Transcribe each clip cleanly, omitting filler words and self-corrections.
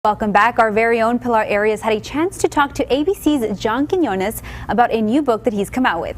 Welcome back. Our very own Pilar Arias had a chance to talk to ABC's John Quinones about a new book that he's come out with.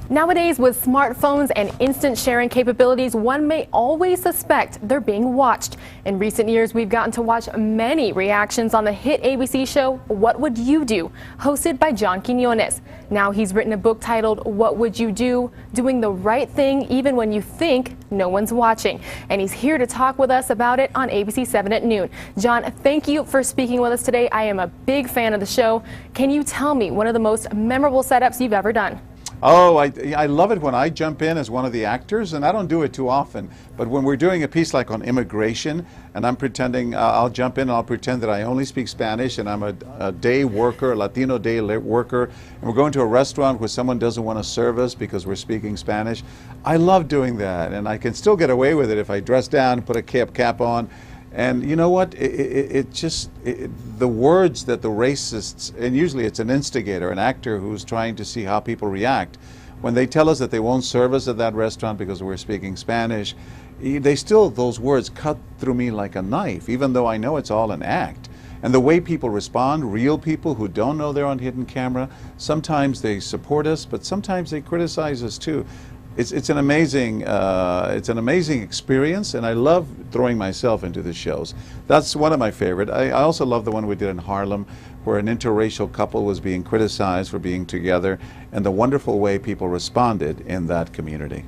Nowadays, with smartphones and instant sharing capabilities, one may always suspect they're being watched. In recent years, we've gotten to watch many reactions on the hit ABC show, What Would You Do?, hosted by John Quinones. Now he's written a book titled, What Would You Do? Doing the Right Thing Even When You Think No One's Watching. And he's here to talk with us about it on ABC-7 at noon. John, thank you for speaking with us today. I am a big fan of the show. Can you tell me one of the most memorable setups you've ever done? Oh, I love it when I jump in as one of the actors, and I don't do it too often. But when we're doing a piece like on immigration, and I'm pretending, I'll jump in and I'll pretend that I only speak Spanish, and I'm a day worker, a Latino day worker, and we're going to a restaurant where someone doesn't want to serve us because we're speaking Spanish. I love doing that, and I can still get away with it if I dress down, put a cap on. And you know what, the words that the racists, and usually it's an instigator, an actor who's trying to see how people react, when they tell us that they won't serve us at that restaurant because we're speaking Spanish, those words cut through me like a knife, even though I know it's all an act. And the way people respond, real people who don't know they're on hidden camera, sometimes they support us, but sometimes they criticize us too. It's an amazing experience, and I love throwing myself into the shows. That's one of my favorite. I also love the one we did in Harlem, where an interracial couple was being criticized for being together, and the wonderful way people responded in that community.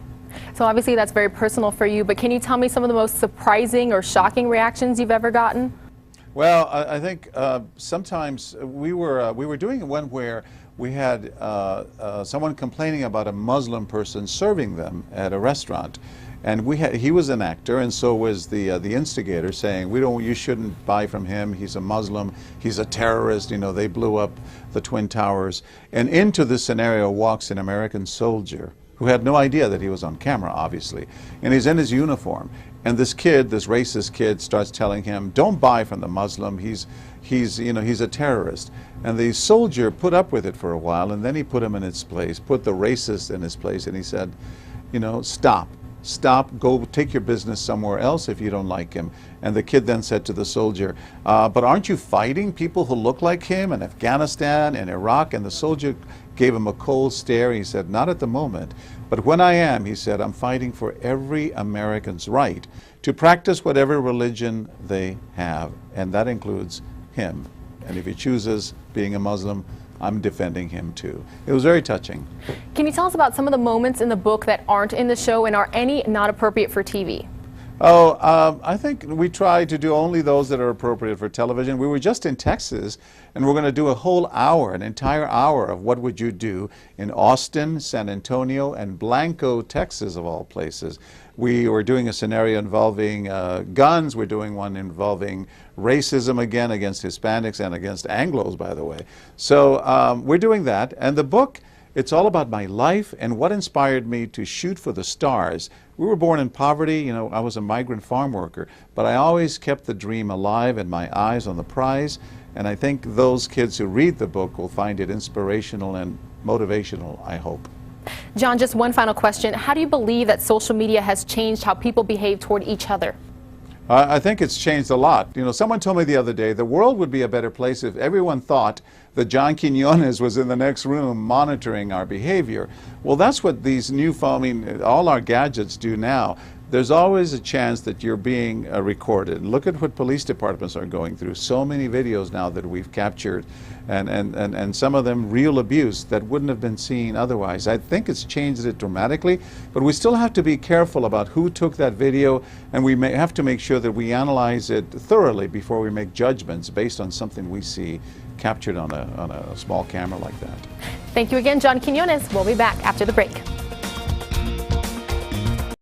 So obviously that's very personal for you, but can you tell me some of the most surprising or shocking reactions you've ever gotten? Well, I think sometimes we were doing one where we had someone complaining about a Muslim person serving them at a restaurant, and he was an actor, and so was the instigator, saying, you shouldn't buy from him. He's a Muslim. He's a terrorist. You know, they blew up the Twin Towers. And into this scenario walks an American soldier who had no idea that he was on camera, obviously, and he's in his uniform. And this racist kid, starts telling him, "Don't buy from the Muslim. He's a terrorist." And the soldier put up with it for a while, and then he put him in his place, put the racist in his place, and he said, "Stop. Go take your business somewhere else if you don't like him." And the kid then said to the soldier, "But aren't you fighting people who look like him in Afghanistan and Iraq?" And the soldier gave him a cold stare. He said, "Not at the moment. But when I am," he said, "I'm fighting for every American's right to practice whatever religion they have." And that includes him. And if he chooses being a Muslim, I'm defending him too. It was very touching. Can you tell us about some of the moments in the book that aren't in the show, and are any not appropriate for TV? Oh, I think we try to do only those that are appropriate for television. We were just in Texas, and we're going to do a whole hour, an entire hour of What Would You Do in Austin, San Antonio, and Blanco, Texas, of all places. We were doing a scenario involving guns. We're doing one involving racism again against Hispanics and against Anglos, by the way. So we're doing that. And the book, it's all about my life and what inspired me to shoot for the stars. We were born in poverty. I was a migrant farm worker, but I always kept the dream alive and my eyes on the prize. And I think those kids who read the book will find it inspirational and motivational, I hope. John, just one final question. How do you believe that social media has changed how people behave toward each other? I think it's changed a lot. Someone told me the other day, the world would be a better place if everyone thought that John Quinones was in the next room monitoring our behavior. Well, that's what these new all our gadgets do now. There's always a chance that you're being recorded. Look at what police departments are going through. So many videos now that we've captured, and some of them real abuse that wouldn't have been seen otherwise. I think it's changed it dramatically, but we still have to be careful about who took that video, and we may have to make sure that we analyze it thoroughly before we make judgments based on something we see captured on a small camera like that. Thank you again, John Quinones. We'll be back after the break.